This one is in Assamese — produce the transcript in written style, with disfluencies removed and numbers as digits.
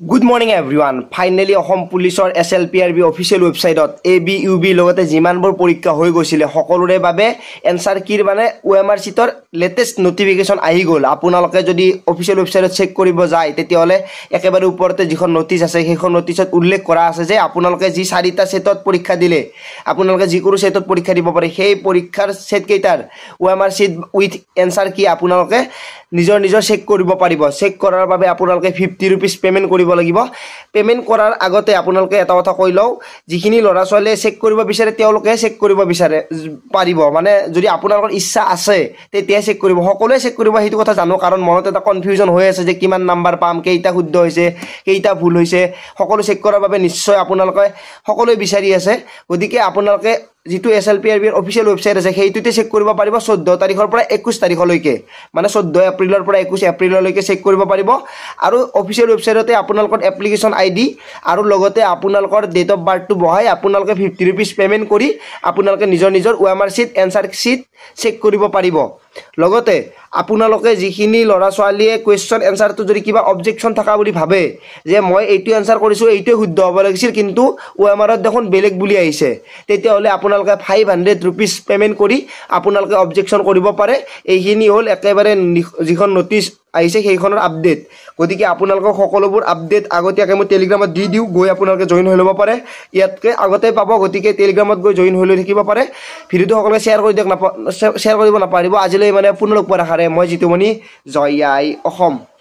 Good morning everyone. Finally Assam পুলিচৰ SLPRB অফিচিয়েল ৱেবছাইটত ABUB লগতে যিমানবোৰ পৰীক্ষা হৈ গৈছিলে সকলোৰে বাবে এনসাৰ কিৰ মানে OMR শীটৰ লেটেষ্ট নোটিফিকেশন আহি গ'ল। আপোনালোকে যদি অফিচিয়েল ৱেবছাইটত চেক কৰিব যায় তেতিয়াহলে একেবাৰে ওপৰতে যিখন নোটিছ আছে সেইখন নোটিছত উল্লেখ কৰা আছে যে আপোনালোকে যি চাৰিটা সেটত পৰীক্ষা দিলে আপোনালোকে যিকোনো সেটত পৰীক্ষা দিব পাৰে সেই পৰীক্ষাৰ সেট কেইটাৰ OMR শীট উইথ এনসাৰ কি আপোনালোকে নিজৰ চেক কৰিব পাৰিব। চেক কৰাৰ বাবে আপোনালোকে 50 रुपीस পেমেন্ট কৰিব লাগিব। পেমেন্ট কৰাৰ আগতে আপোনালোকে এটা কথা কৈ লও যিখিনি লৰা ছোৱালীয়ে চেক কৰিব বিচাৰে তেওঁলোকে চেক কৰিব বিচাৰে পাৰিব মানে যদি আপোনালোকৰ ইচ্ছা আছে তেতিয়া চেক কৰিব সকলোৱে চেক কৰিব হেতু কথা জানো কাৰণ মনত এটা কনফিউজন হৈ আছে যে কিমান নাম্বাৰ পাম কেইটা শুদ্ধ হৈছে কেইটা ভুল হৈছে সকলো চেক কৰাৰ বাবে নিশ্চয় আপোনালোকে সকলোৱে বিচাৰি আছে গতিকে আপোনালোকে যেটো SLPRB অফিচিয়েল ৱেবছাইট আছে সেইটোতে চেক কৰিব পাৰিব 14 তাৰিখৰ পৰা 21 তাৰিখলৈকে মানে 14 এপ্ৰিলৰ পৰা 21 এপ্ৰিললৈকে চেক কৰিব পাৰিব আৰু অফিচিয়েল ৱেবছাইটতে আপোনালোকৰ এপ্লিকেশন আইডি আৰু লগতে আপোনালোকৰ ডেট অফ বাৰ্থটো বহাই আপোনালোকে 50 रुपीस পেমেন্ট কৰি আপোনালোকে নিজৰ OMR sheet answer sheet check কৰিব পাৰিব। লগতে আপোনালোকে যিখিনি লৰা ছোৱালীয়ে কোৱেশ্চন এনসাৰটো যদি কিবা অবজেকশন থাকা বুলি ভাবে যে মই এইটো এনসাৰ কৰিছো এইটো শুদ্ধ হ'ব লাগিছিল কিন্তু OMRত দেখোন বেলেগ বুলি আহিছে তেতিয়াহলে আপোনালোকে 500 रुपीस পেমেন্ট কৰি আপোনালোকে অবজেকশন কৰিব পাৰে। এইখিনি হল একেবাৰে যিখন নোটিছ আহিছে সেইখনৰ আপডেট গতিকে আপোনালোকক সকলোবোৰ আপডেট আগতীয়াকৈ মই টেলিগ্ৰামত দি দিও গৈ আপোনালোকে জয়েন হৈ ল'ব পাৰে ইয়াতকে আগতে পাব গতিকে টেলিগ্ৰামত গৈ জয়েন হৈ লৈ থাকিব পাৰে। ভিডিওটো সকলোৱে শেয়াৰ কৰি দিয়ক শেয়াৰ কৰিব নাপাৰিব আজিলৈ মানে পুনৰ লগ পোৱাৰ আশাৰে মই জিতুমণি জয় আই অসম।